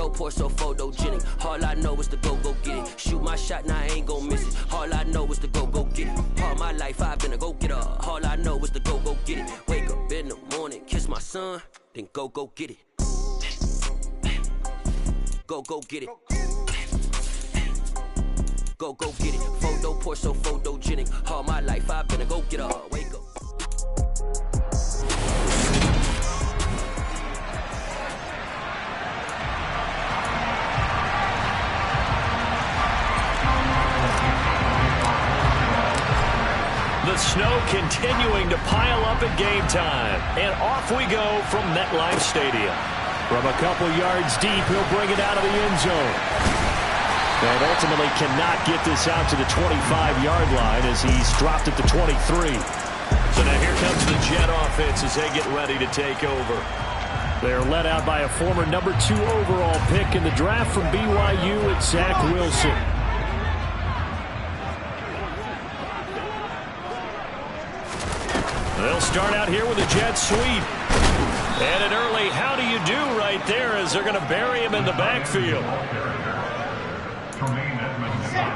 Photo poor, so photogenic. All I know is to go get it. Shoot my shot, now I ain't gon' miss it. All I know is to go get it. All my life I've been a go-getter. All I know is to go get it. Wake up in the morning, kiss my son, then go get it. Go get it. Go get it. Photo poor, so photogenic. All my life I've been a go-getter. Wake up. The snow continuing to pile up at game time. And off we go from MetLife Stadium. From a couple yards deep, he'll bring it out of the end zone. And ultimately cannot get this out to the 25-yard line as he's dropped at the 23. So now here comes the Jet offense as they get ready to take over. They're led out by a former number 2 overall pick in the draft from BYU, it's Zach Wilson. They'll start out here with a jet sweep. And an early how do you do right there as they're going to bury him in the backfield.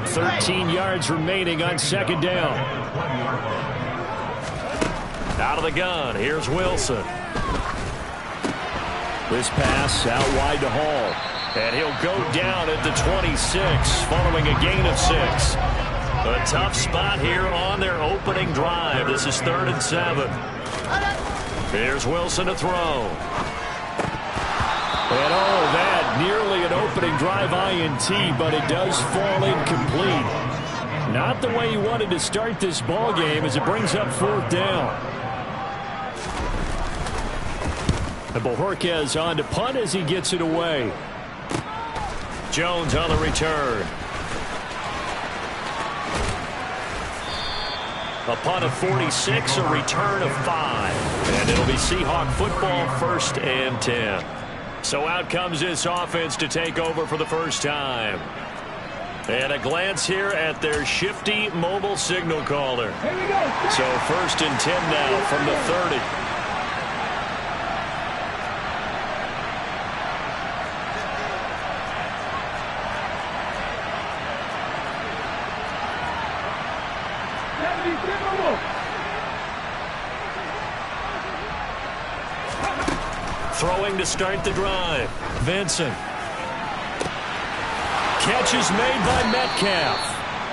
13 yards remaining on second down. Out of the gun, here's Wilson. This pass out wide to Hall. And he'll go down at the 26 following a gain of 6. A tough spot here on their opening drive. This is 3rd and 7. Here's Wilson to throw. And that nearly an opening drive INT, but it does fall incomplete. Not the way he wanted to start this ball game as it brings up 4th down. And Bojorquez on to punt as he gets it away. Jones on the return. A punt of 46, a return of 5. And it'll be Seahawk football, 1st and 10. So out comes this offense to take over for the first time. And a glance here at their shifty mobile signal caller. Here we go. So 1st and 10 now from the 30. Throwing to start the drive. Vincent. Catch is made by Metcalf.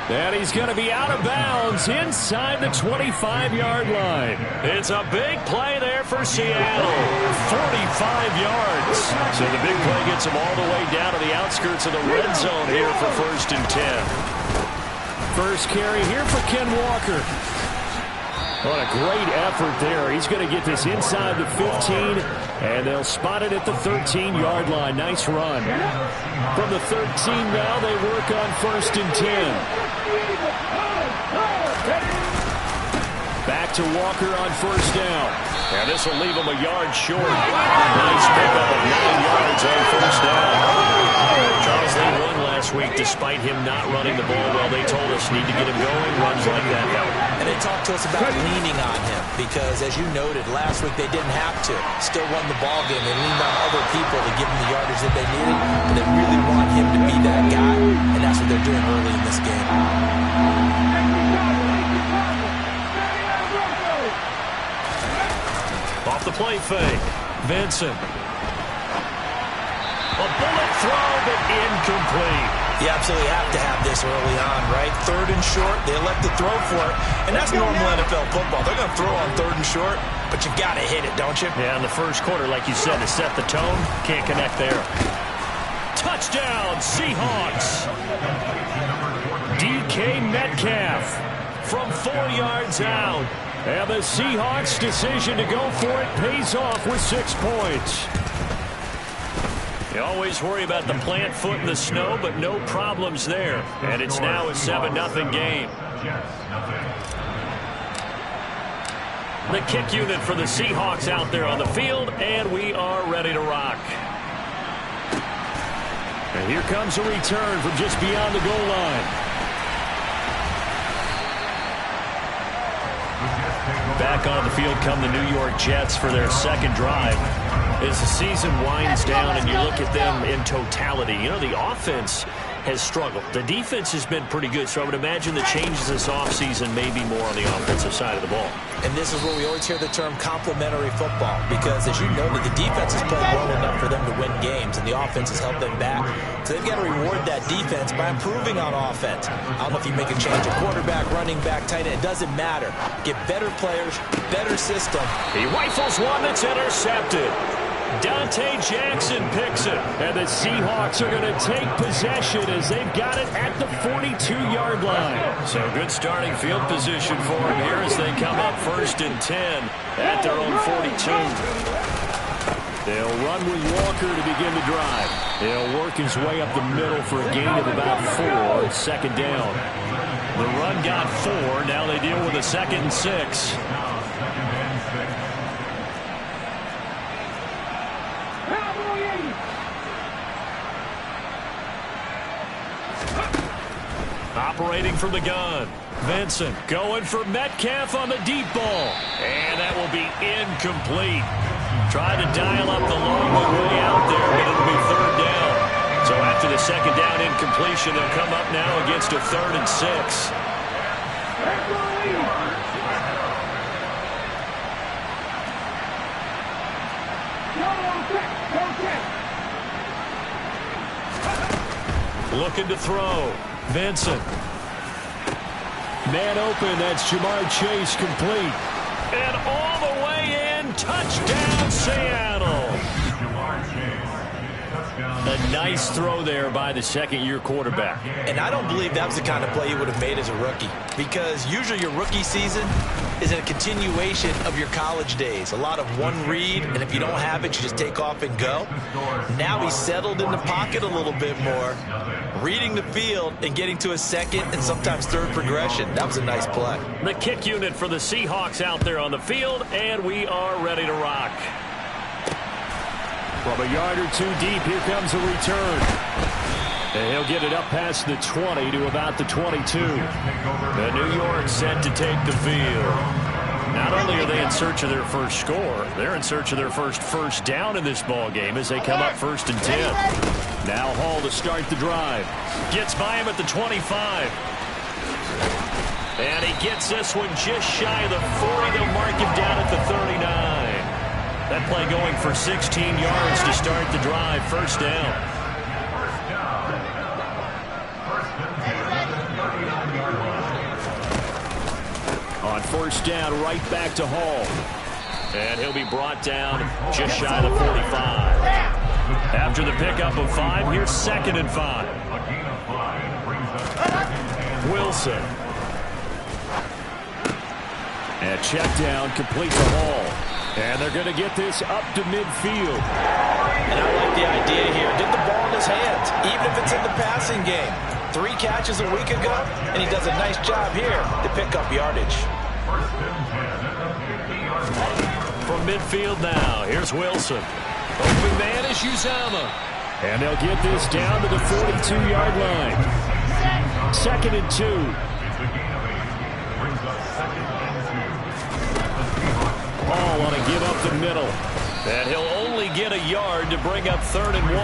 And he's going to be out of bounds inside the 25-yard line. It's a big play there for Seattle. 45 yards. So the big play gets him all the way down to the outskirts of the red zone here for 1st and 10. First carry here for Ken Walker. What a great effort there. He's going to get this inside the 15, and they'll spot it at the 13-yard line. Nice run. From the 13 now, they work on 1st and 10. Back to Walker on 1st down. And this will leave him a yard short. Nice pickup of 9 yards on 1st down. Charles Lee won last week despite him not running the ball well. They told us need to get him going. Runs like that help. And they talked to us about leaning on him because, as you noted, last week they didn't have to. Still won the ball game. They leaned on other people to give them the yardage that they needed. But they really want him to be that guy, and that's what they're doing early in this game. Off the play fake. Vincent. A bullet throw, but incomplete. You absolutely have to have this early on, right? 3rd and short, they elect to throw for it. And that's normal NFL football. They're going to throw on 3rd and short, but you got to hit it, don't you? Yeah, in the first quarter, like you said, to set the tone, can't connect there. Touchdown, Seahawks. DK Metcalf from 4 yards out. And the Seahawks' decision to go for it pays off with 6 points. You always worry about the plant foot in the snow, but no problems there. And it's now a 7-0 game. The kick unit for the Seahawks out there on the field, and we are ready to rock. And here comes a return from just beyond the goal line. Back on the field come the New York Jets for their second drive. As the season winds down and you look at them in totality, you know, the offense has struggled. The defense has been pretty good, so I would imagine the changes this offseason may be more on the offensive side of the ball. And this is where we always hear the term complementary football, because as you noted, the defense has played well enough for them to win games, and the offense has held them back. So they've got to reward that defense by improving on offense. I don't know if you make a change at quarterback, running back, tight end. It doesn't matter. Get better players, better system. He rifles one that's intercepted. Dante Jackson picks it, and the Seahawks are going to take possession as they've got it at the 42-yard line. So good starting field position for him here as they come up 1st and 10 at their own 42. They'll run with Walker to begin the drive. He'll work his way up the middle for a gain of about 4, second down. The run got 4. Now they deal with a 2nd and 6. Operating from the gun. Vincent going for Metcalf on the deep ball. And that will be incomplete. Trying to dial up the long way out there, but it'll be 3rd down. So after the 2nd down incompletion, they'll come up now against a 3rd and 6. Looking to throw. Vincent. Man open, that's Jamar Chase, complete. And all the way in, touchdown Seattle. A nice throw there by the second-year quarterback. And I don't believe that was the kind of play he would have made as a rookie, because usually your rookie season is a continuation of your college days. A lot of one read, and if you don't have it, you just take off and go. Now he's settled in the pocket a little bit more, reading the field and getting to a 2nd and sometimes 3rd progression. That was a nice play. The kick unit for the Seahawks out there on the field, and we are ready to rock. From a yard or 2 deep, here comes a return. And he'll get it up past the 20 to about the 22. The New York set to take the field. Not only are they in search of their first score, they're in search of their first down in this ball game as they come up 1st and 10. Now Hall to start the drive. Gets by him at the 25. And he gets this one just shy of the 40. They'll mark him down at the 39. That play going for 16 yards to start the drive. 1st down. On 1st down, right back to Hall. And he'll be brought down just shy of the 45. After the pickup of 5, here's 2nd and 5. Wilson. And check down, complete to Hall. And they're going to get this up to midfield. And I like the idea here. Get the ball in his hands, even if it's in the passing game. 3 catches a week ago, and he does a nice job here to pick up yardage. From midfield now, here's Wilson. Open man is Uzomah. And they'll get this down to the 42-yard line. 2nd and 2. Ball on a give up the middle. And he'll only get a yard to bring up 3rd and 1.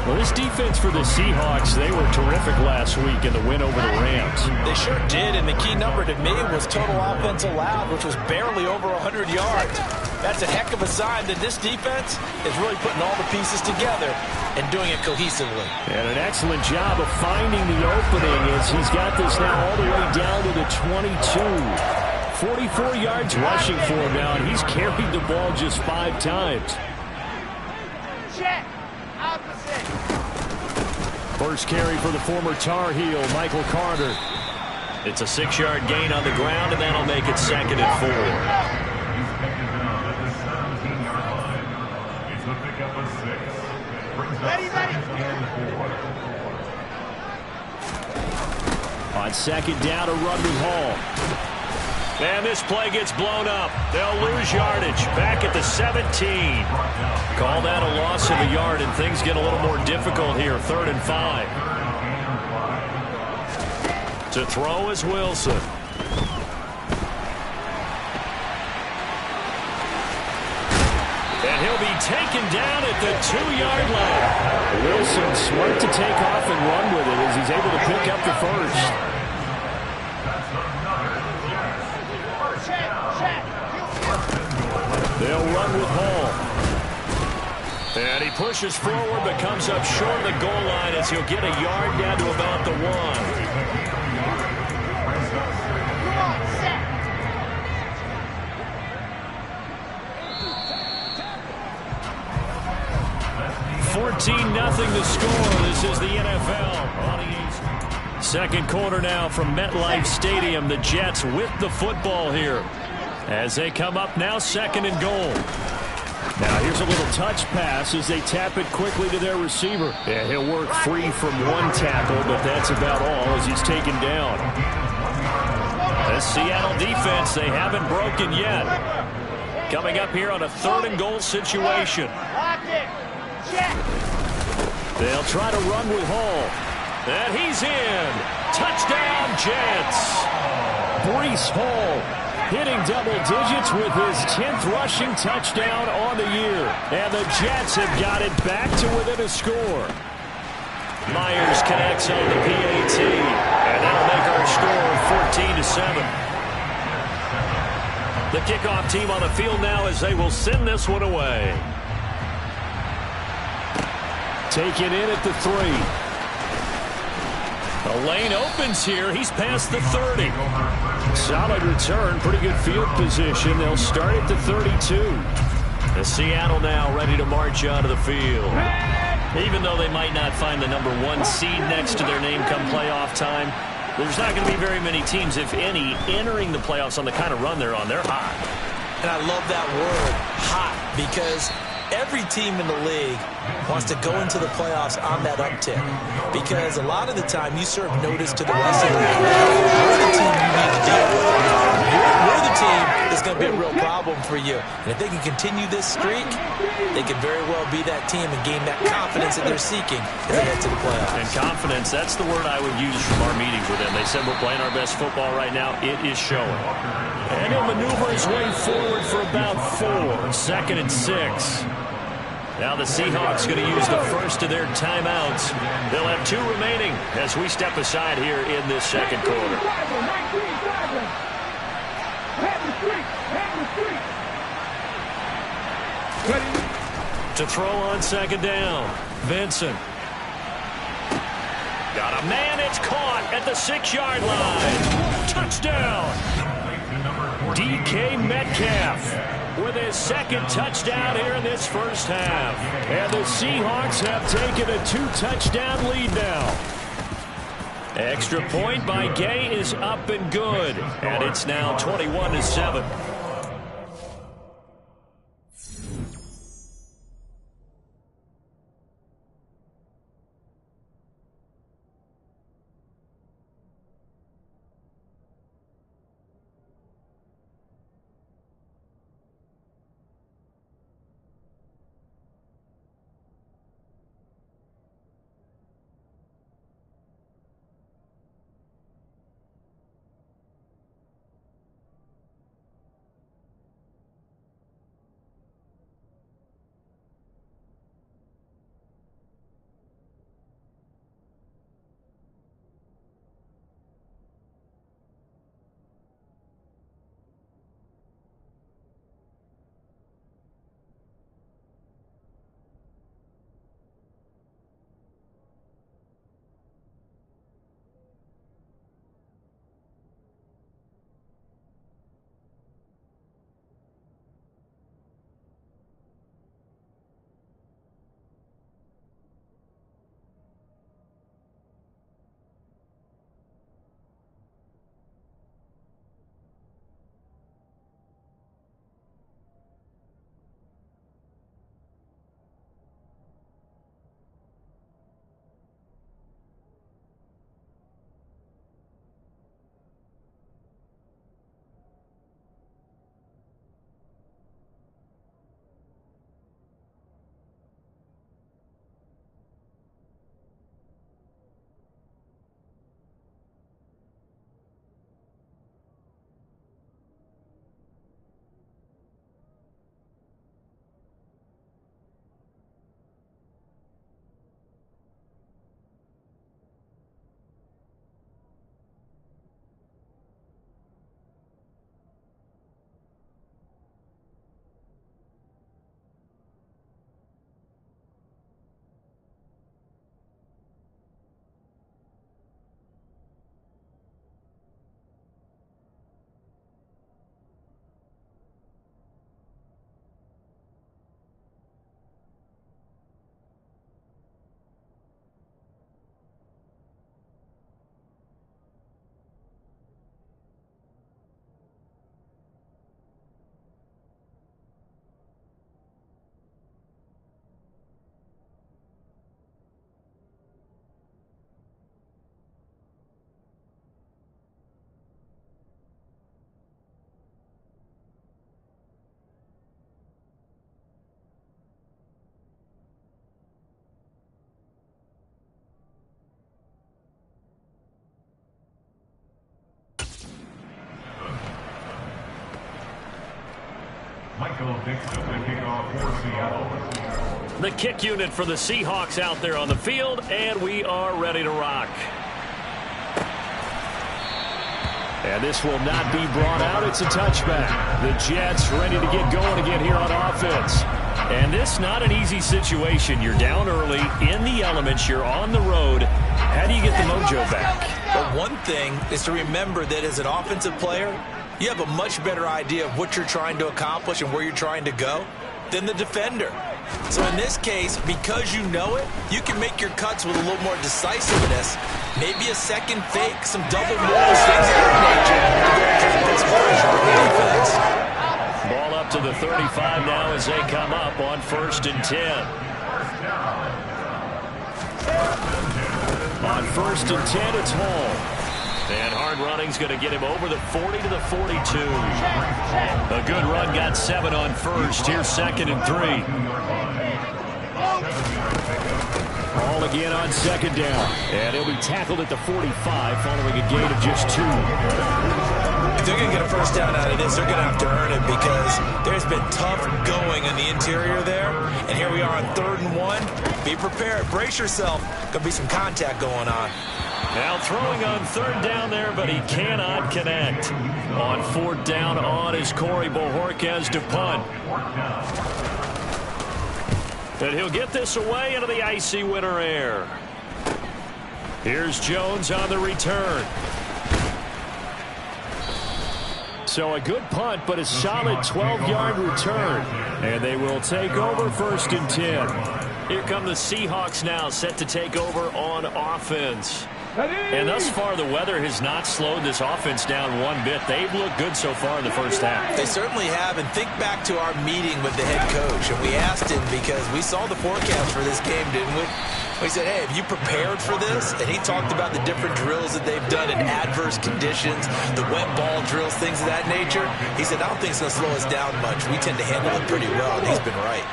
Well, this defense for the Seahawks, they were terrific last week in the win over the Rams. They sure did, and the key number to me was total offense allowed, which was barely over 100 yards. That's a heck of a sign that this defense is really putting all the pieces together and doing it cohesively. And an excellent job of finding the opening as he's got this now all the way down to the 22. 44 yards rushing for him now, and he's carried the ball just 5 times. Check. Opposite. First carry for the former Tar Heel, Michael Carter. It's a 6-yard gain on the ground, and that'll make it 2nd and 4. Ready. On 2nd down, a run with Hall. And this play gets blown up. They'll lose yardage. Back at the 17. Call that a loss of a yard, and things get a little more difficult here. 3rd and 5. To throw is Wilson. he'll be taken down at the 2-yard line. Wilson smart to take off and run with it as he's able to pick up the first. They'll run with Hall. And he pushes forward but comes up short of the goal line as he'll get a yard down to about the 1. 14-0 the score. This is the NFL on the East. Second quarter now from MetLife Stadium. The Jets with the football here as they come up now 2nd and goal. Now here's a little touch pass as they tap it quickly to their receiver. Yeah, he'll work free from one tackle, but that's about all as he's taken down. The Seattle defense, they haven't broken yet. Coming up here on a 3rd and goal situation. They'll try to run with Hall. And he's in. Touchdown, Jets. Breece Hall hitting double digits with his 10th rushing touchdown on the year. And the Jets have got it back to within a score. Myers connects on the PAT. And that'll make our score 14-7. The kickoff team on the field now as they will send this one away. Taken in at the 3. The lane opens here. He's past the 30. Solid return. Pretty good field position. They'll start at the 32. The Seattle now ready to march onto the field. Even though they might not find the number 1 seed next to their name come playoff time, there's not going to be very many teams, if any, entering the playoffs on the kind of run they're on. They're hot. And I love that word, hot, because every team in the league wants to go into the playoffs on that uptick, because a lot of the time you serve notice to the rest of the league. We're the team you need to deal with. We're the team that's going to be a real problem for you. And if they can continue this streak, they could very well be that team and gain that confidence that they're seeking as they head to the playoffs. And confidence, that's the word I would use from our meetings with them. They said we're playing our best football right now. It is showing. And he'll maneuver his way forward for about 4. 2nd and 6. Now the Seahawks going to use the first of their timeouts. They'll have 2 remaining as we step aside here in this second quarter. To throw on 2nd down. Vincent. Got a man. It's caught at the 6-yard line. Touchdown. DK Metcalf with his 2nd touchdown here in this first half. And the Seahawks have taken a 2-touchdown lead now. Extra point by Gay is up and good. And it's now 21-7. The kick unit for the Seahawks out there on the field, and we are ready to rock. And this will not be brought out. It's a touchback. The Jets ready to get going again here on offense. And this not an easy situation. You're down early, in the elements, you're on the road. How do you get the mojo back? Well, one thing is to remember that as an offensive player, you have a much better idea of what you're trying to accomplish and where you're trying to go than the defender. So in this case, because you know it, you can make your cuts with a little more decisiveness. Maybe a second fake, some double moves, things of that nature. Ball up to the 35 now as they come up on 1st and 10. On 1st and 10, it's Hall. And hard running's going to get him over the 40 to the 42. A good run got 7 on 1st. Here's 2nd and 3. All again on 2nd down. And he'll be tackled at the 45 following a gain of just 2. If they're going to get a first down out of this, they're going to have to earn it because there's been tough going in the interior there. And here we are on 3rd and 1. Be prepared. Brace yourself. Going to be some contact going on. Now throwing on 3rd down there, but he cannot connect. On 4th down on is Corey Bojorquez to punt. And he'll get this away into the icy winter air. Here's Jones on the return. So a good punt, but a solid 12-yard return. And they will take over 1st and 10. Here come the Seahawks now, set to take over on offense. And thus far, the weather has not slowed this offense down one bit. They've looked good so far in the first half. They certainly have. And think back to our meeting with the head coach. And we asked him because we saw the forecast for this game, didn't we? We said, hey, have you prepared for this? And he talked about the different drills that they've done in adverse conditions, the wet ball drills, things of that nature. He said, I don't think it's going to slow us down much. We tend to handle it pretty well, and he's been right.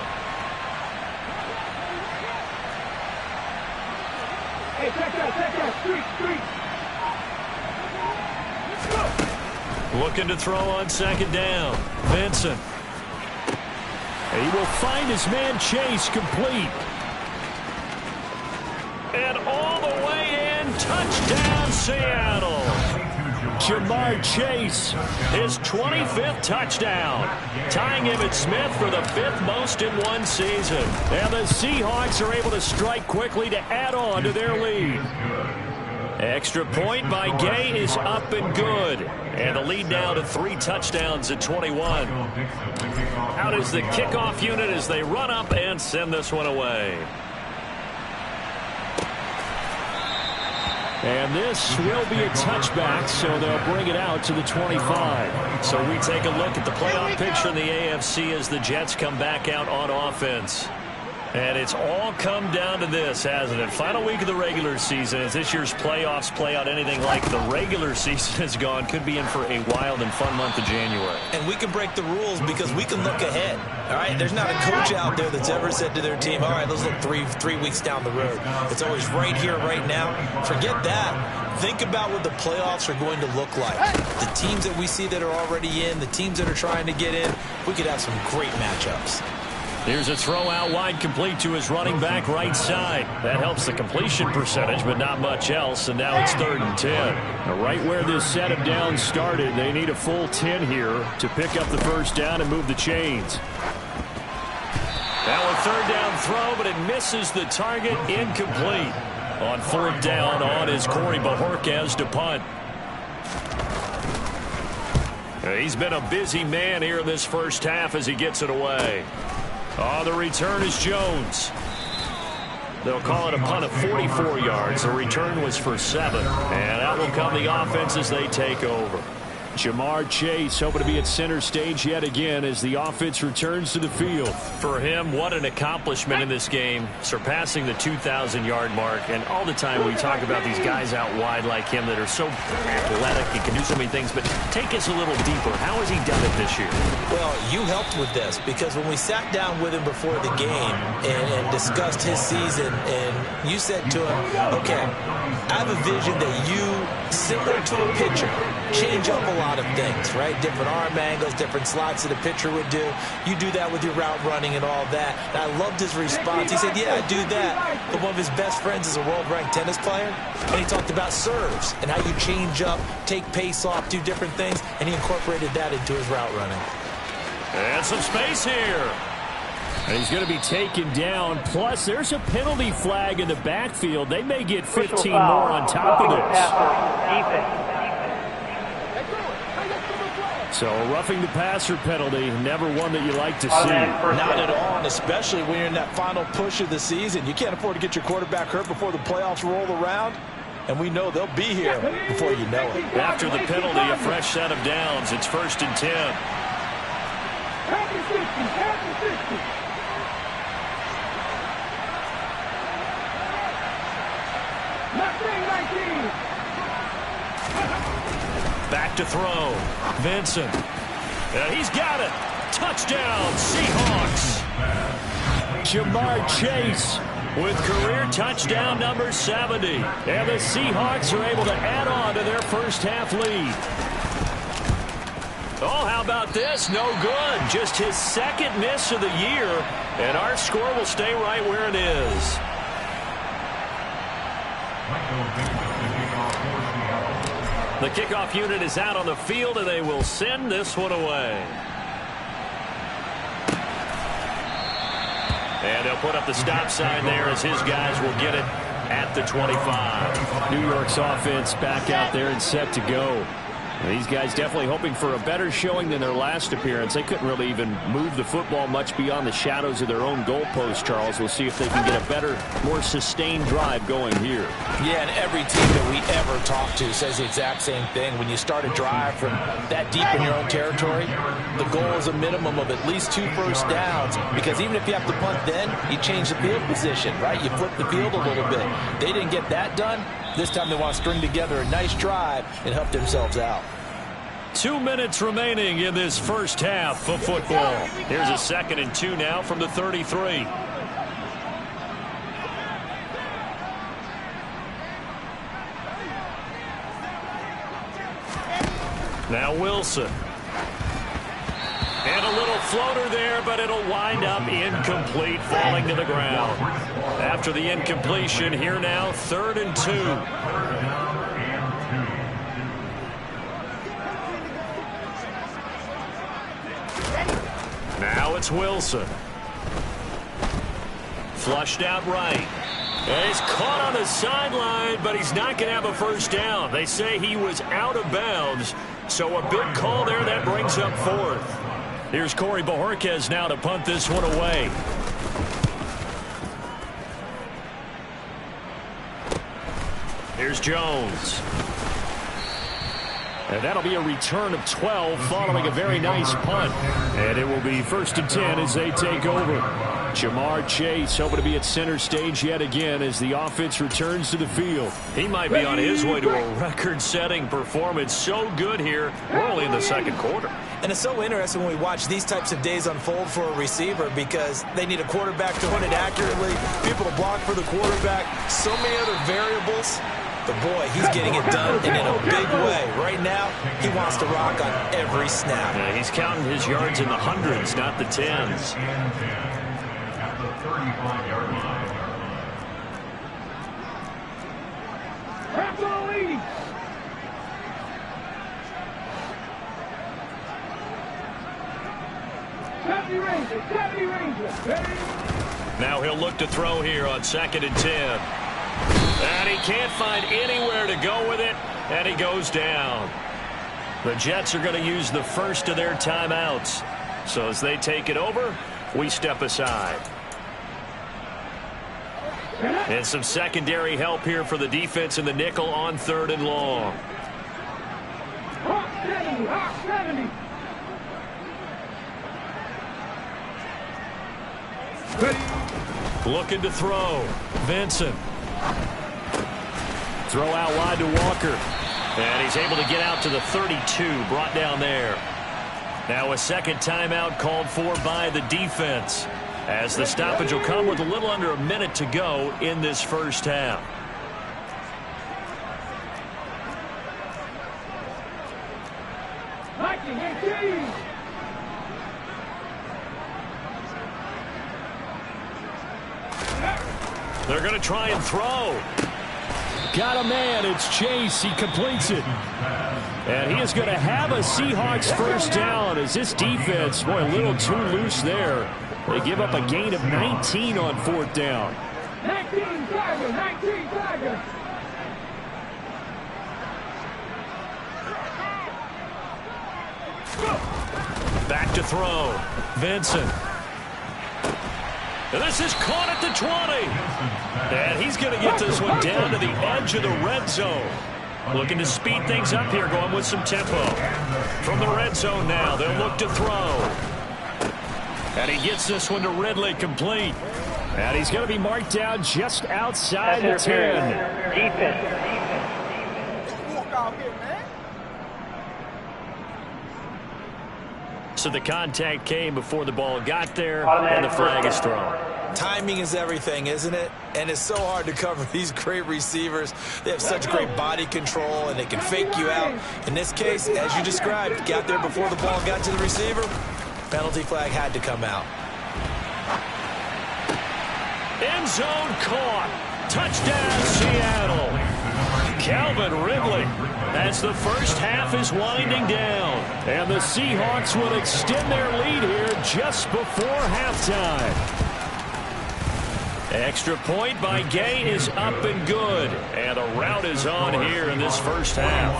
Hey, check that, street. Looking to throw on 2nd down. Vincent. He will find his man Chase complete. And all the way in, touchdown Seattle. Jamar Chase, his 25th touchdown, tying Emmitt Smith for the 5th most in one season. And the Seahawks are able to strike quickly to add on to their lead. Extra point by Gay is up and good. And the lead now to 3 touchdowns at 21. Out is the kickoff unit as they run up and send this one away. And this will be a touchback, so they'll bring it out to the 25. So we take a look at the playoff picture in the AFC as the Jets come back out on offense. And it's all come down to this, hasn't it? Final week of the regular season. As this year's playoffs play out anything like the regular season has gone, could be in for a wild and fun month of January. And we can break the rules because we can look ahead. All right, there's not a coach out there that's ever said to their team, all right, let's look three weeks down the road. It's always right here, right now. Forget that. Think about what the playoffs are going to look like. The teams that we see that are already in, the teams that are trying to get in, we could have some great matchups. Here's a throw out wide, complete to his running back right side. That helps the completion percentage, but not much else, and now it's 3rd and 10. Now, right where this set of downs started, they need a full 10 here to pick up the first down and move the chains. Now a 3rd down throw, but it misses the target, incomplete. On 4th down, on is Corey Bojorquez to punt. He's been a busy man here in this first half as he gets it away. Oh, the return is Jones. They'll call it a punt of 44 yards. The return was for 7. And out will come the offense as they take over. Jamar Chase hoping to be at center stage yet again as the offense returns to the field. For him, what an accomplishment in this game, surpassing the 2,000-yard mark. And all the time we talk about these guys out wide like him that are so athletic and can do so many things, but take us a little deeper. How has he done it this year? Well, you helped with this because when we sat down with him before the game and discussed his season, and you said to him, okay, I have a vision that you, similar to a pitcher, change up a lot of things, right? Different arm angles, different slots that a pitcher would do. You do that with your route running and all that. And I loved his response. He said, yeah, I do that. But one of his best friends is a world-ranked tennis player, and he talked about serves and how you change up, take pace off, do different things, and he incorporated that into his route running. And some space here. And he's going to be taken down. Plus, there's a penalty flag in the backfield. They may get 15 more on top of this. So a roughing the passer penalty, never one that you like to see. Not at all, and especially when you're in that final push of the season. You can't afford to get your quarterback hurt before the playoffs roll around. And we know they'll be here before you know it. After the penalty, a fresh set of downs. It's 1st and 10. Back to throw. Vincent. And he's got it. Touchdown, Seahawks. Jamar Chase with career touchdown number 70. And the Seahawks are able to add on to their first half lead. Oh, how about this? No good. Just his second miss of the year. And our score will stay right where it is. The kickoff unit is out on the field, and they will send this one away. And they'll put up the stop sign there as his guys will get it at the 25. New York's offense back out there and set to go. These guys definitely hoping for a better showing than their last appearance. They couldn't really even move the football much beyond the shadows of their own goalpost, Charles. We'll see if they can get a better, more sustained drive going here. Yeah, and every team that we ever talk to says the exact same thing. When you start a drive from that deep in your own territory, the goal is a minimum of at least 2 first downs, because even if you have to punt then, you change the field position, right? You flip the field a little bit. They didn't get that done. This time they want to string together a nice drive and help themselves out. 2 minutes remaining in this first half of football. Here's a 2nd and 2 now from the 33. Now Wilson. And a little floater there, but it'll wind up incomplete, falling to the ground. After the incompletion, here now, 3rd and 2. Now it's Wilson. Flushed out right. And he's caught on the sideline, but he's not going to have a first down. They say he was out of bounds, so a big call there that brings up 4th. Here's Corey Bojorquez now to punt this one away. Here's Jones. And that'll be a return of 12 following a very nice punt. And it will be 1st and 10 as they take over. Jamar Chase hoping to be at center stage yet again as the offense returns to the field. He might be on his way to a record-setting performance. So good here. We're only in the 2nd quarter. And it's so interesting when we watch these types of days unfold for a receiver, because they need a quarterback to run it accurately, people to block for the quarterback, so many other variables. But boy, he's getting it done, and in a big way. Right now, he wants to rock on every snap. Yeah, he's counting his yards in the hundreds, not the tens. Now he'll look to throw here on 2nd and 10. And he can't find anywhere to go with it, and he goes down. The Jets are going to use the first of their timeouts. So as they take it over, we step aside. And some secondary help here for the defense in the nickel on 3rd and long. Looking to throw. Vincent. Throw out wide to Walker. And he's able to get out to the 32, brought down there. Now a 2nd timeout called for by the defense, as the stoppage will come with a little under a minute to go in this first half. They're going to try and throw. Got a man. It's Chase. He completes it. And he is going to have a Seahawks first down as this defense, boy, a little too loose there. They give up a gain of 19 on fourth down. 19 Tigers, 19 Tigers. Back to throw. Vincent. And this is caught at the 20. And he's going to get this one down to the edge of the red zone. Looking to speed things up here, going with some tempo. From the red zone now, they'll look to throw. And he gets this one to Ridley, complete. And he's going to be marked down just outside the 10. Defense. So the contact came before the ball got there, and the flag is thrown. Timing is everything, isn't it? And it's so hard to cover these great receivers. They have such great body control, and they can fake you out. In this case, as you described, got there before the ball got to the receiver. Penalty flag had to come out. End zone caught. Touchdown, Seattle. Calvin Ridley as the first half is winding down. And the Seahawks will extend their lead here just before halftime. Extra point by Gay is up and good. And a rout is on here in this first half.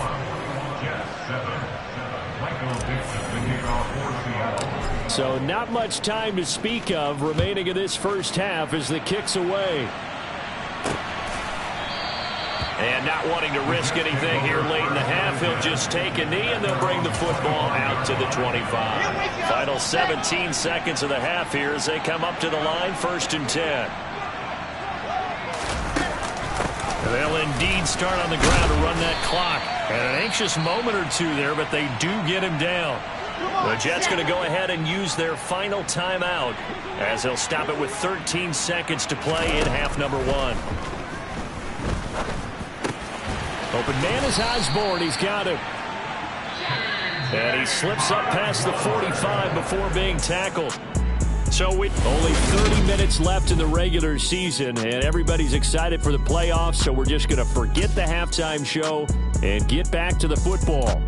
So not much time to speak of remaining in this first half as the kick's away. And not wanting to risk anything here late in the half, he'll just take a knee and they'll bring the football out to the 25. Final 17 seconds of the half here as they come up to the line, 1st and 10. They'll indeed start on the ground to run that clock. And an anxious moment or two there, but they do get him down. The Jets going to go ahead and use their final timeout as they'll stop it with 13 seconds to play in half number 1. Open man is Osborne. He's got it. And he slips up past the 45 before being tackled. So with only 30 minutes left in the regular season, and everybody's excited for the playoffs, so we're just going to forget the halftime show and get back to the football.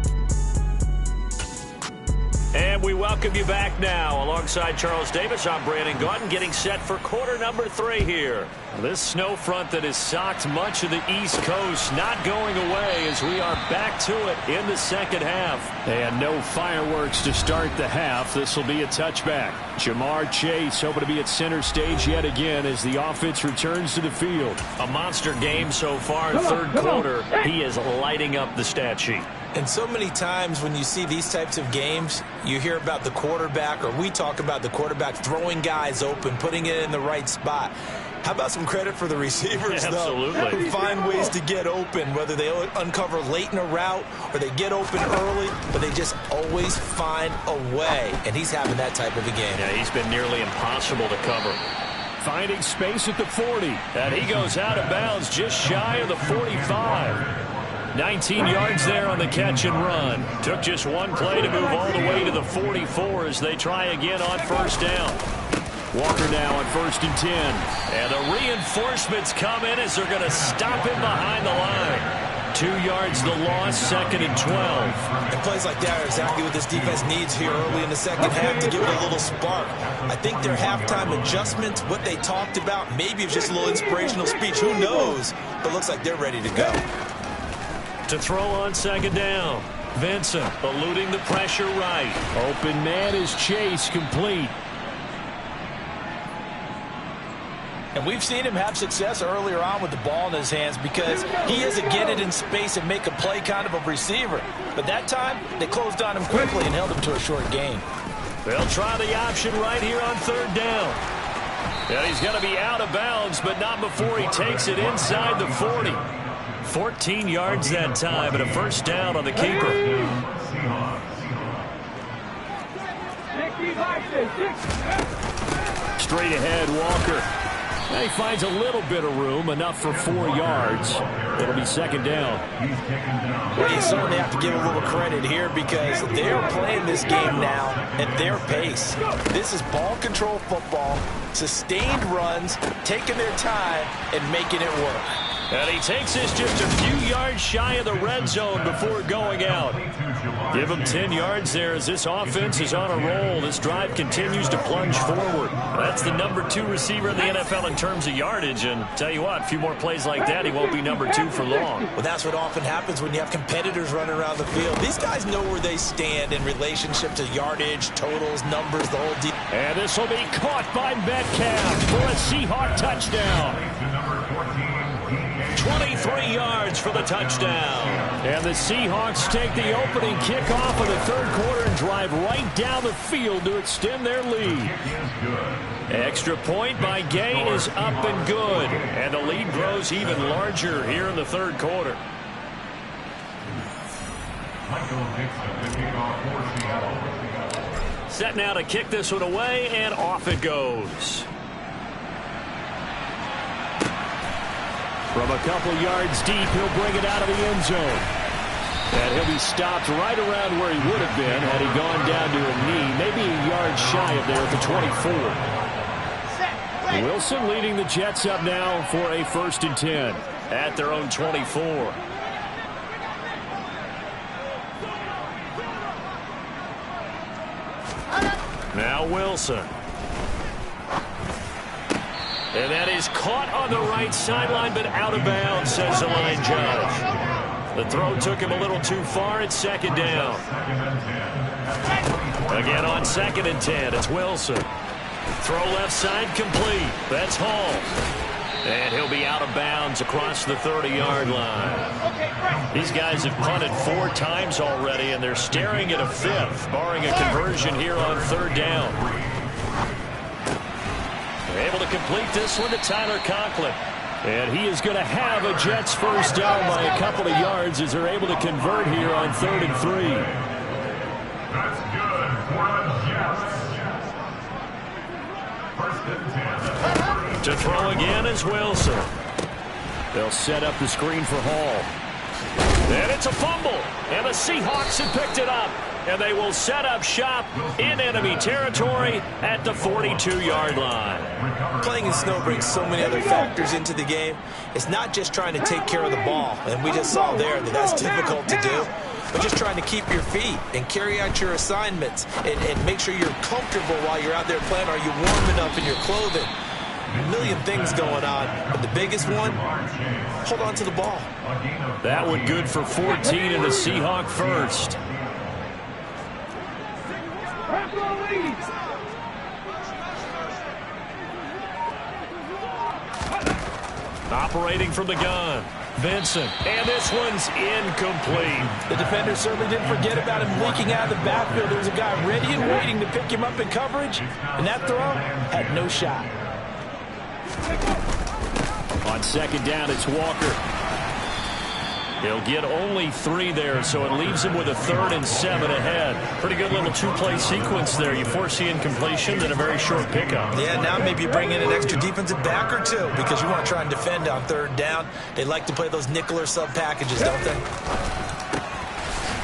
And we welcome you back now. Alongside Charles Davis, I'm Brandon Gaudin, getting set for quarter number 3 here. This snow front that has socked much of the East Coast not going away as we are back to it in the second half. And no fireworks to start the half. This will be a touchback. Jamar Chase hoping to be at center stage yet again as the offense returns to the field. A monster game so far in third quarter. He is lighting up the stat sheet. And so many times when you see these types of games, you hear about the quarterback, or we talk about the quarterback throwing guys open, putting it in the right spot. How about some credit for the receivers, Absolutely. though, who find ways to get open, whether they uncover late in a route or they get open early, but they just always find a way. And he's having that type of a game. Yeah, he's been nearly impossible to cover. Finding space at the 40. And he goes out of bounds just shy of the 45. 19 yards there on the catch and run. Took just one play to move all the way to the 44 as they try again on first down. Walker now on 1st and 10. And the reinforcements come in as they're going to stop him behind the line. 2 yards the loss, 2nd and 12. And plays like that are exactly what this defense needs here early in the second half to give it a little spark. I think their halftime adjustments, what they talked about, maybe it's just a little inspirational speech. Who knows? But looks like they're ready to go. To throw on 2nd down. Vincent eluding the pressure right. Open man is Chase, complete. And we've seen him have success earlier on with the ball in his hands because he is a get it in space and make a play kind of a receiver. But that time, they closed on him quickly and held him to a short gain. They'll try the option right here on 3rd down. And he's going to be out of bounds, but not before he takes it inside the 40. 14 yards that time, and a first down on the keeper. Straight ahead, Walker. He finds a little bit of room, enough for 4 yards. It'll be second down. Well, you certainly have to give a little credit here because they're playing this game now at their pace. This is ball control football, sustained runs, taking their time, and making it work. And he takes this just a few yards shy of the red zone before going out. Give him 10 yards there as this offense is on a roll. This drive continues to plunge forward. That's the number 2 receiver in the NFL in terms of yardage. And tell you what, a few more plays like that, he won't be number 2 for long. Well, that's what often happens when you have competitors running around the field. These guys know where they stand in relationship to yardage, totals, numbers, the whole deal. And this will be caught by Metcalf for a Seahawk touchdown. 23 yards for the touchdown. And the Seahawks take the opening kickoff of the third quarter and drive right down the field to extend their lead. Extra point by Gay is up and good. And the lead grows even larger here in the third quarter. Set now to kick this one away, and off it goes. From a couple yards deep, he'll bring it out of the end zone. And he'll be stopped right around where he would have been had he gone down to a knee, maybe a yard shy of there at the 24. Wilson leading the Jets up now for a 1st and 10 at their own 24. Now Wilson. And that is caught on the right sideline, but out of bounds, says the line judge. The throw took him a little too far. It's second down. Again on 2nd and 10, it's Wilson. Throw left side complete. That's Hall. And he'll be out of bounds across the 30-yard line. These guys have punted 4 times already, and they're staring at a 5th, barring a conversion here on 3rd down. Able to complete this one to Tyler Conklin. And he is going to have a Jets first down by a couple of yards as they're able to convert here on 3rd and 3. That's good for the Jets. 1st and 10. To throw again is Wilson. They'll set up the screen for Hall. And it's a fumble. And the Seahawks have picked it up. And they will set up shop in enemy territory at the 42-yard line. Playing in snow brings so many other factors into the game. It's not just trying to take care of the ball, and we just saw there that that's difficult to do, but just trying to keep your feet and carry out your assignments and make sure you're comfortable while you're out there playing. Are you warm enough in your clothing? A million things going on, but the biggest one, hold on to the ball. That one good for 14 and a Seahawk first. Operating from the gun, Vincent, and this one's incomplete. The defender certainly didn't forget about him leaking out of the backfield. There was a guy ready and waiting to pick him up in coverage, and that throw had no shot. On 2nd down, it's Walker. He'll get only 3 there, so it leaves him with a 3rd and 7 ahead. Pretty good little 2-play sequence there. You foresee incompletion, then a very short pickup. Yeah, now maybe you bring in an extra defensive back or 2 because you want to try and defend on 3rd down. They like to play those nickel or sub packages, don't they?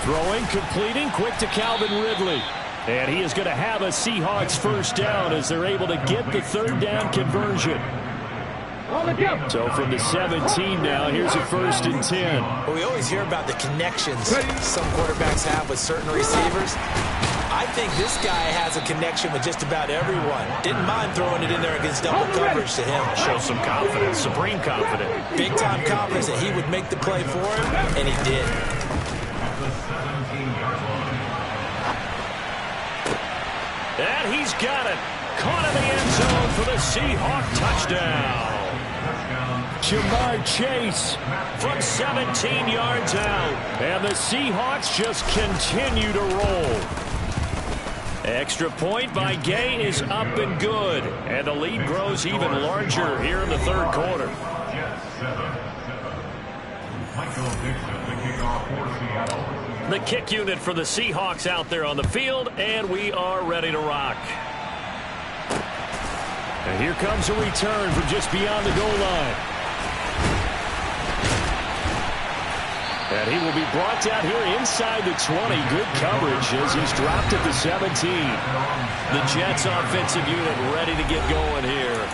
Throwing, completing, quick to Calvin Ridley. And he is going to have a Seahawks first down as they're able to get the 3rd down conversion. So from the 17 now, here's a 1st and 10. Well, we always hear about the connections some quarterbacks have with certain receivers. I think this guy has a connection with just about everyone. Didn't mind throwing it in there against double coverage to him. Shows some confidence, supreme confidence. Big-time confidence that he would make the play for him, and he did. And he's got it. Caught in the end zone for the Seahawk touchdown. Jamar Chase from 17 yards out. And the Seahawks just continue to roll. Extra point by Gay is up and good. And the lead grows even larger here in the 3rd quarter. The kick unit for the Seahawks out there on the field, and we are ready to rock. And here comes a return from just beyond the goal line. And he will be brought down here inside the 20. Good coverage as he's dropped at the 17. The Jets offensive unit ready to get going here.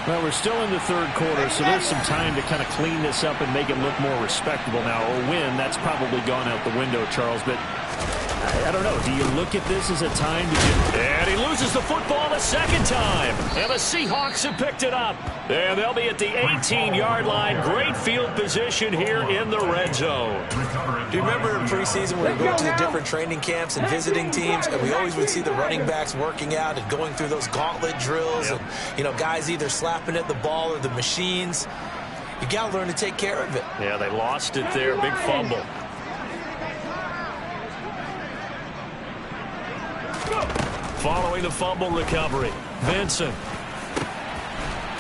Well, we're still in the third quarter, so there's some time to kind of clean this up and make it look more respectable. Now, a win, that's probably gone out the window, Charles, but I don't know. Do you look at this as a time to just... And he loses the football the second time. And the Seahawks have picked it up. And they'll be at the 18-yard line. Great field position here in the red zone. Do you remember in preseason when we went to the different training camps and visiting teams, and we always would see the running backs working out and going through those gauntlet drills, and, you know, guys either slapping at the ball or the machines. You got to learn to take care of it. Yeah, they lost it there. Big fumble. Following the fumble recovery, Vincent.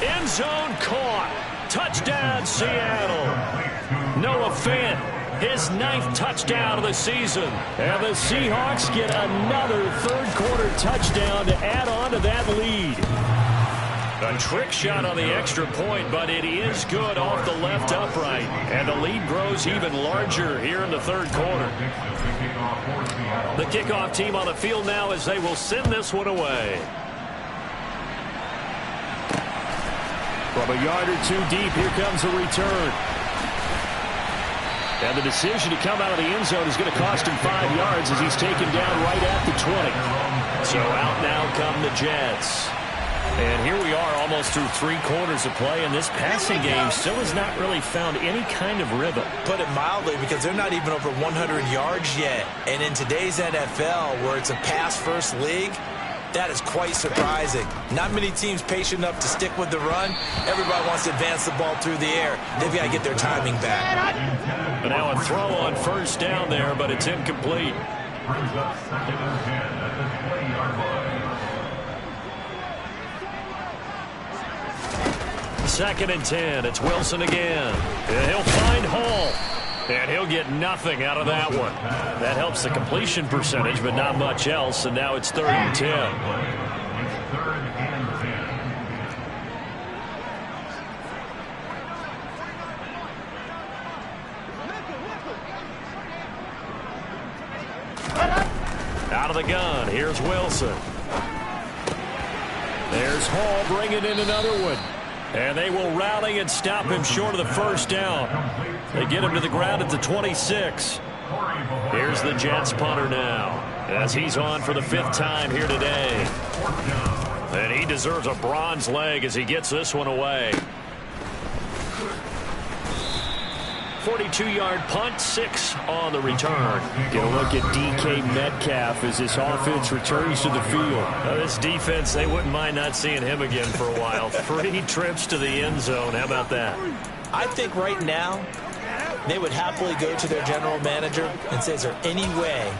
End zone caught. Touchdown, Seattle. Noah Fant, his 9th touchdown of the season. And the Seahawks get another third-quarter touchdown to add on to that lead. A trick shot on the extra point, but it is good off the left upright. And the lead grows even larger here in the third quarter. The kickoff team on the field now as they will send this one away. From a yard or two deep, here comes a return. And the decision to come out of the end zone is going to cost him 5 yards as he's taken down right at the 20. So out now come the Jets. And here we are almost through 3 quarters of play, and this passing game still has not really found any kind of rhythm. Put it mildly, because they're not even over 100 yards yet. And in today's NFL, where it's a pass-first league, that is quite surprising. Not many teams patient enough to stick with the run. Everybody wants to advance the ball through the air. They've got to get their timing back. But now a throw on first down there, but it's incomplete. Brings up 2nd and 10 at the 20-yard line. 2nd and 10. It's Wilson again. And he'll find Hall. And he'll get nothing out of that one. That helps the completion percentage, but not much else. And now it's 3rd and 10. It's 3rd and 10. Out of the gun. Here's Wilson. There's Hall bringing in another one. And they will rally and stop him short of the first down. They get him to the ground at the 26. Here's the Jets punter now, as he's on for the 5th time here today. And he deserves a bronze leg as he gets this one away. 42-yard punt, 6 on the return. Get a look at DK Metcalf as this offense returns to the field. This defense, they wouldn't mind not seeing him again for a while. 3 trips to the end zone. How about that? I think right now they would happily go to their general manager and say, is there any way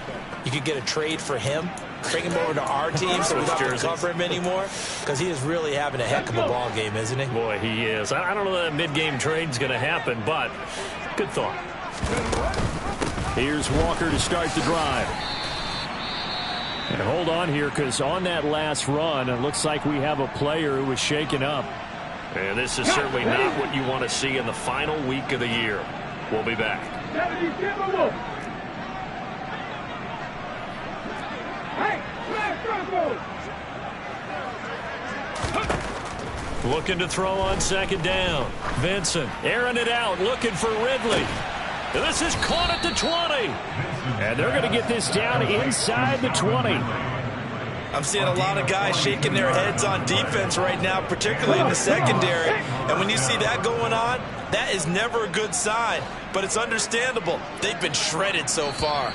you could get a trade for him? Bring him over to our team so we don't have to cover him anymore? Because he is really having a heck of a ball game, isn't he? Boy, he is. I don't know that mid-game trade's going to happen, but good thought. Here's Walker to start the drive. And hold on here, because on that last run, it looks like we have a player who was shaken up. And this is certainly not what you want to see in the final week of the year. We'll be back. Looking to throw on 2nd down. Vincent airing it out, looking for Ridley. And this is caught at the 20. And they're going to get this down inside the 20. I'm seeing a lot of guys shaking their heads on defense right now, particularly in the secondary. And when you see that going on, that is never a good sign. But it's understandable. They've been shredded so far.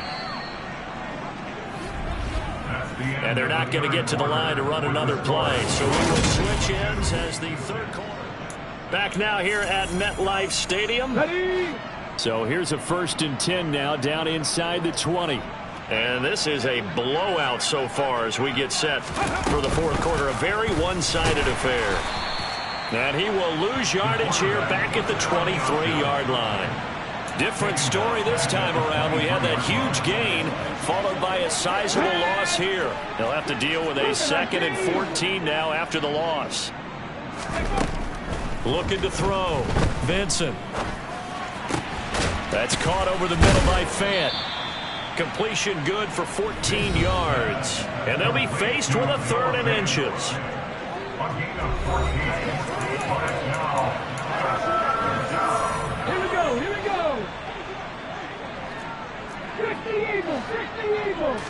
And they're not going to get to the line to run another play. So we will switch ends as the 3rd quarter. Back now here at MetLife Stadium. So here's a 1st and 10 now, down inside the 20. And this is a blowout so far as we get set for the 4th quarter. A very one-sided affair. And he will lose yardage here back at the 23-yard line. Different story this time around. We had that huge gain followed by a sizable loss here. They'll have to deal with a 2nd and 14 now after the loss. Looking to throw. Vincent. That's caught over the middle by Fant. Completion good for 14 yards. And they'll be faced with a 3rd and inches. Here we go, here we go. 60 Eagles, 60 Eagles.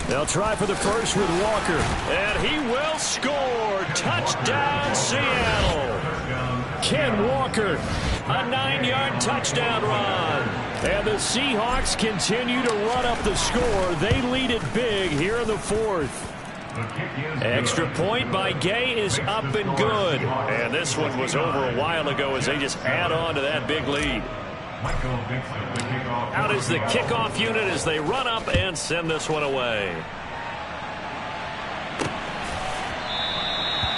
They'll try for the first with Walker. And he will score. Touchdown, Seattle. Ken Walker, a 9-yard touchdown run. And the Seahawks continue to run up the score. They lead it big here in the 4th. Extra point by Gay is up and good. And this one was over a while ago as they just add on to that big lead. Out is the kickoff unit as they run up and send this one away.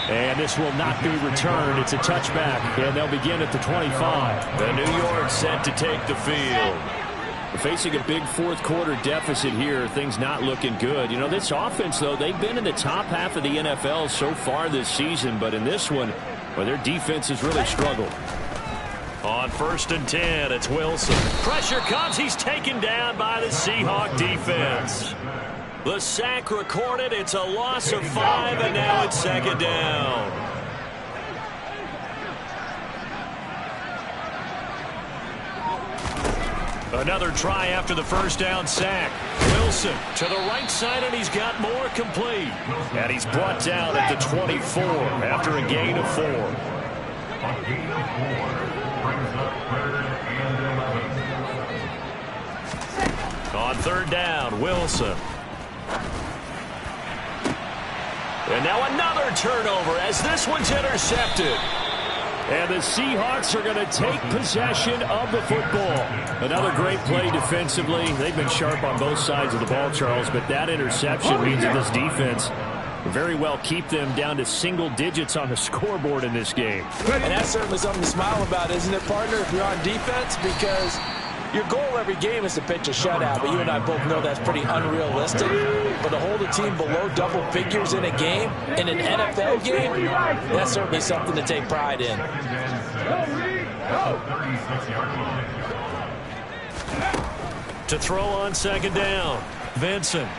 And this will not be returned. It's a touchback, and they'll begin at the 25. The New York set to take the field. We're facing a big 4th quarter deficit here. Things not looking good. You know, this offense, though, they've been in the top half of the NFL so far this season. But in this one, well, their defense has really struggled. On 1st and 10, it's Wilson. Pressure comes. He's taken down by the Seahawk defense. The sack recorded. It's a loss of 5, and now it's 2nd down. Another try after the 1st down sack. Wilson to the right side, and he's got more complete. And he's brought down at the 24 after a gain of 4. A gain of 4 brings up 3rd and 11. On 3rd down, Wilson. And now another turnover as this one's intercepted. And the Seahawks are going to take possession of the football. Another great play defensively. They've been sharp on both sides of the ball, Charles, but that interception means that this defense will very well keep them down to single digits on the scoreboard in this game. And that's certainly something to smile about, isn't it, partner, if you're on defense? Because your goal every game is to pitch a shutout, but you and I both know that's pretty unrealistic. But to hold a team below double figures in a game, in an NFL game, that's certainly something to take pride in. To throw on 2nd down, Vincent.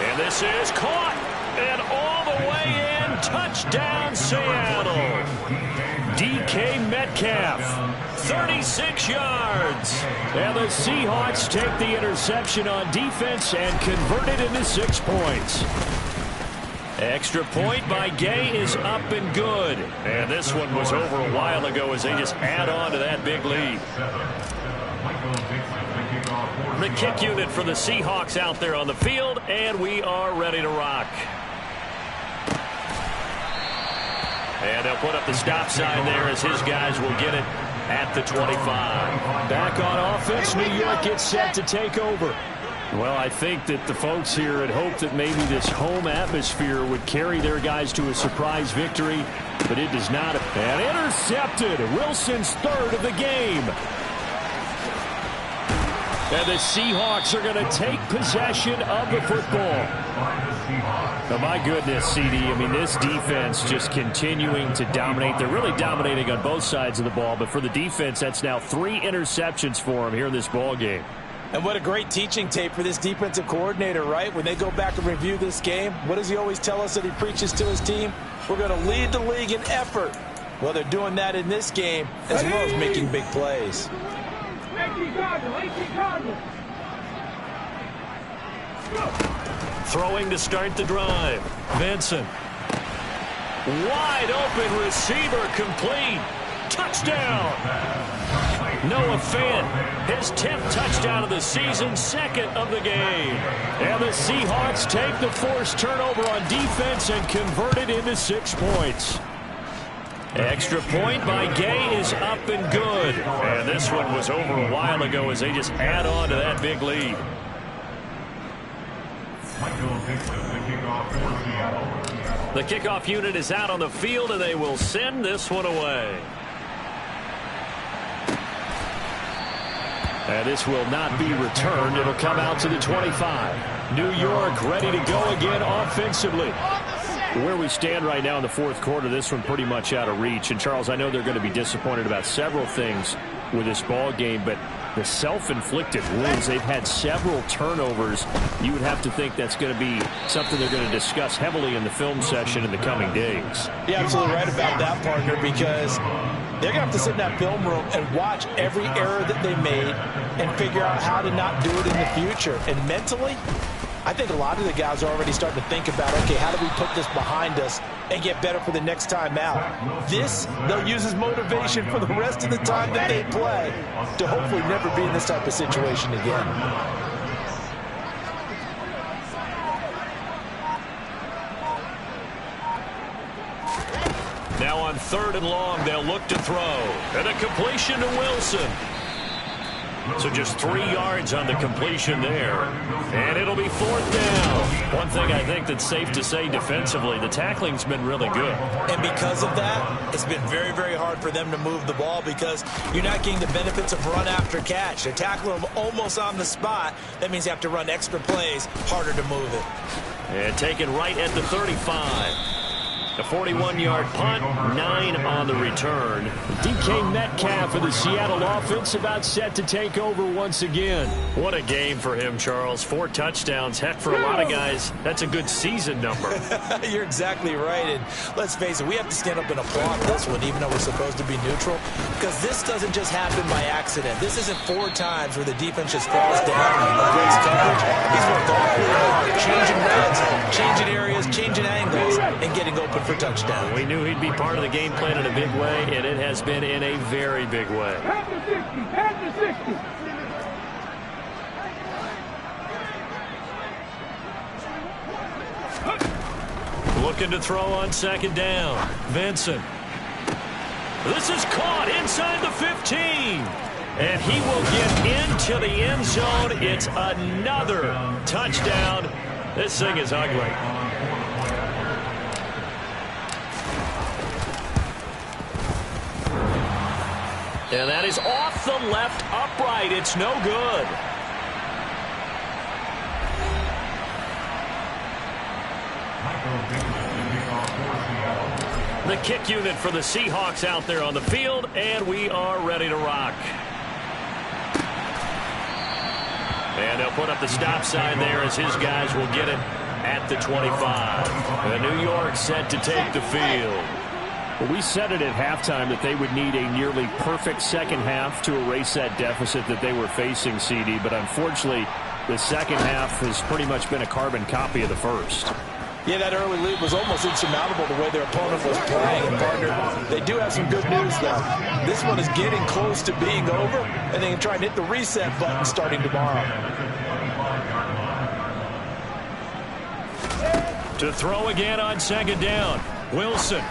And this is caught, and all the way in, touchdown Seattle. DK Metcalf, 36 yards. And the Seahawks take the interception on defense and convert it into 6 points. Extra point by Gay is up and good. And this one was over a while ago as they just add on to that big lead. The kick unit for the Seahawks out there on the field, and we are ready to rock. And they'll put up the stop sign there as his guys will get it at the 25. Back on offense, New York gets set to take over. Well, I think that the folks here had hoped that maybe this home atmosphere would carry their guys to a surprise victory, but it does not. And intercepted. Wilson's 3rd of the game. And the Seahawks are going to take possession of the football. Oh, my goodness, CD. I mean, this defense just continuing to dominate. They're really dominating on both sides of the ball, but for the defense, that's now 3 interceptions for them here in this ball game. And what a great teaching tape for this defensive coordinator, right? When they go back and review this game, what does he always tell us that he preaches to his team? We're going to lead the league in effort. Well, they're doing that in this game as well as making big plays. Throwing to start the drive. Vincent. Wide open receiver complete. Touchdown. Noah Fant, his 10th touchdown of the season, 2nd of the game. And the Seahawks take the forced turnover on defense and convert it into 6 points. Extra point by Gay is up and good. And this one was over a while ago as they just add on to that big lead. The kickoff unit is out on the field, and they will send this one away. And this will not be returned. It'll come out to the 25. New York ready to go again offensively. Where we stand right now in the fourth quarter, this one pretty much out of reach. And, Charles, I know they're going to be disappointed about several things with this ball game, but the self-inflicted wounds, they've had several turnovers. You would have to think that's going to be something they're going to discuss heavily in the film session in the coming days. You're absolutely right about that, partner, because they're going to have to sit in that film room and watch every error that they made and figure out how to not do it in the future. And mentally, I think a lot of the guys are already starting to think about, okay, how do we put this behind us and get better for the next time out? This, they'll use as motivation for the rest of the time that they play to hopefully never be in this type of situation again. Now on 3rd and long, they'll look to throw. And a completion to Wilson. So just 3 yards on the completion there. And it'll be 4th down. One thing I think that's safe to say defensively, the tackling's been really good. And because of that, it's been very, very hard for them to move the ball because you're not getting the benefits of run after catch. They're tackling them almost on the spot. That means you have to run extra plays, harder to move it. And taken right at the 35. A 41-yard punt, 9 on the return. DK Metcalf of the Seattle offense about set to take over once again. What a game for him, Charles. 4 touchdowns. Heck, for a lot of guys, that's a good season number. You're exactly right. And let's face it, we have to stand up and applaud this one, even though we're supposed to be neutral, because this doesn't just happen by accident. This isn't 4 times where the defense just falls down and breaks coverage. He's worked all really hard, changing routes, changing areas, changing angles, and getting open for touchdowns. We knew he'd be part of the game plan in a big way, and it has been in a very big way. Pass to 60. Looking to throw on 2nd down. Vincent. This is caught inside the 15. And he will get into the end zone. It's another touchdown. This thing is ugly. And that is off the left upright. It's no good. The kick unit for the Seahawks out there on the field, and we are ready to rock. And they'll put up the stop sign there as his guys will get it at the 25. And New York set to take the field. Well, we said it at halftime that they would need a nearly perfect second half to erase that deficit that they were facing, CD. But unfortunately, the second half has pretty much been a carbon copy of the first. Yeah, that early lead was almost insurmountable the way their opponent was playing. And, partner, they do have some good news, though. This one is getting close to being over, and they can try and hit the reset button starting tomorrow. To throw again on 2nd down. Wilson.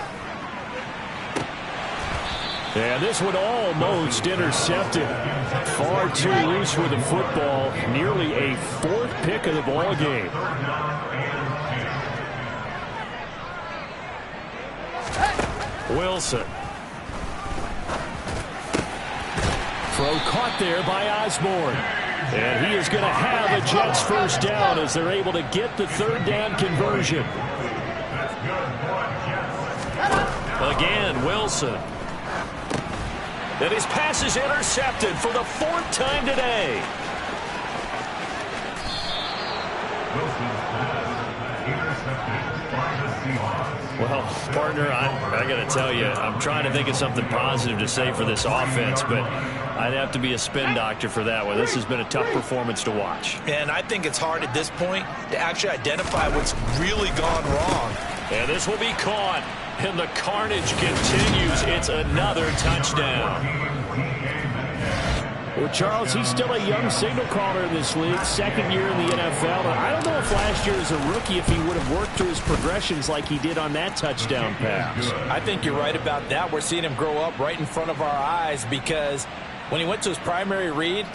And this one almost intercepted. Far too loose with the football. Nearly a 4th pick of the ball game. Wilson. Throw caught there by Osborne. And he is going to have a Jets first down as they're able to get the 3rd down conversion. Again, Wilson. And his pass is intercepted for the 4th time today. Well, partner, I got to tell you, I'm trying to think of something positive to say for this offense, but I'd have to be a spin doctor for that one. This has been a tough performance to watch. And I think it's hard at this point to actually identify what's really gone wrong. And this will be caught, and the carnage continues. It's another touchdown. Well, Charles, he's still a young signal caller in this league, 2nd year in the NFL. And I don't know if last year as a rookie, if he would have worked through his progressions like he did on that touchdown pass. I think you're right about that. We're seeing him grow up right in front of our eyes because when he went to his primary read,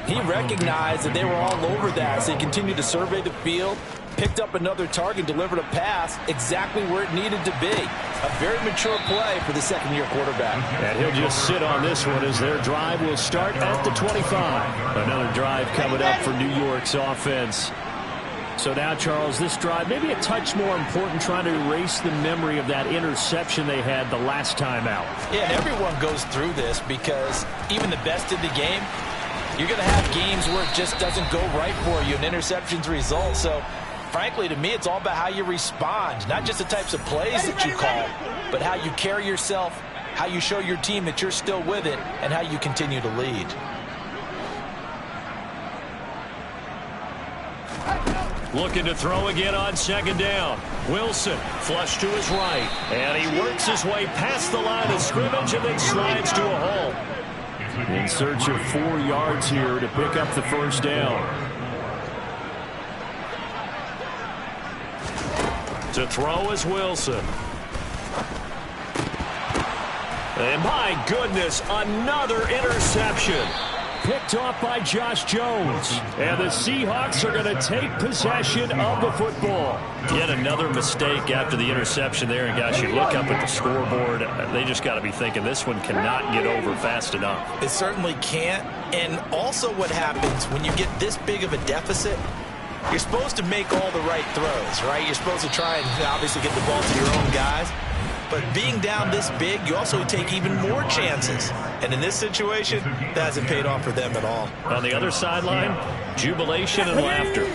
he recognized that they were all over that. So he continued to survey the field, picked up another target, delivered a pass exactly where it needed to be. A very mature play for the 2nd-year quarterback. And he'll just sit on this one as their drive will start at the 25. Another drive coming up for New York's offense. So now, Charles, this drive, maybe a touch more important, trying to erase the memory of that interception they had the last time out. Yeah, and everyone goes through this because even the best in the game, you're going to have games where it just doesn't go right for you, and interceptions result. So, frankly, to me, it's all about how you respond, not just the types of plays that you call, but how you carry yourself, how you show your team that you're still with it, and how you continue to lead. Looking to throw again on second down. Wilson flush to his right. And he works his way past the line of scrimmage and then slides to a hole. In search of 4 yards here to pick up the first down. To throw is Wilson. And my goodness, another interception. Picked off by Josh Jones. And the Seahawks are going to take possession of the football. Yet another mistake after the interception there. And, gosh, you look up at the scoreboard, they just got to be thinking this one cannot get over fast enough. It certainly can't. And also what happens when you get this big of a deficit, you're supposed to make all the right throws, right? You're supposed to try and obviously get the ball to your own guys. But being down this big, you also take even more chances. And in this situation, that hasn't paid off for them at all. On the other sideline, jubilation and laughter.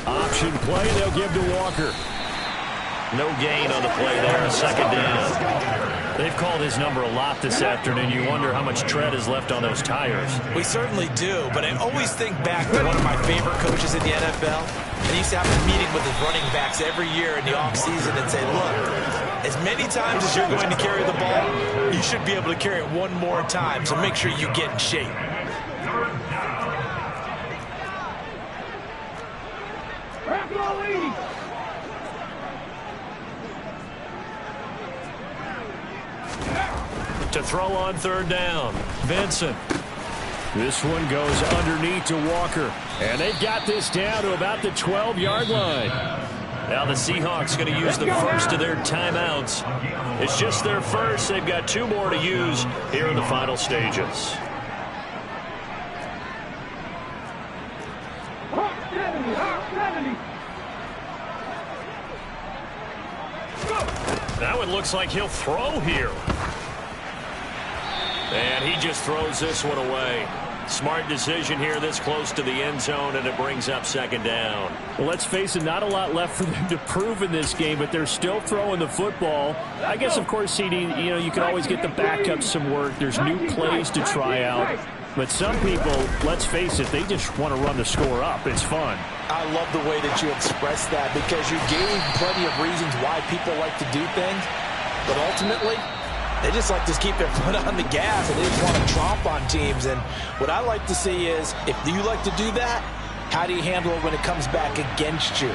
Option play, they'll give to Walker. No gain on the play there, second down. They've called his number a lot this afternoon. You wonder how much tread is left on those tires. We certainly do, but I always think back to one of my favorite coaches in the NFL. And he used to have a meeting with his running backs every year in the offseason and say, look, as many times as you're going to carry the ball, you should be able to carry it one more time, so make sure you get in shape. To throw on third down, Vincent. This one goes underneath to Walker. And they got this down to about the 12-yard line. Now the Seahawks going to use the first of their timeouts. It's just their first. They've got 2 more to use here in the final stages. Now it looks like he'll throw here. And he just throws this one away. Smart decision here this close to the end zone, and it brings up second down. Well, let's face it, not a lot left for them to prove in this game, but they're still throwing the football. I guess, of course, CD, you can always get the backup some work. There's new plays to try out. But some people, let's face it, they just want to run the score up. It's fun. I love the way that you expressed that because you gave plenty of reasons why people like to do things. But ultimately, they just like to keep their foot on the gas, and they just want to tromp on teams. And what I like to see is, if you like to do that, how do you handle it when it comes back against you?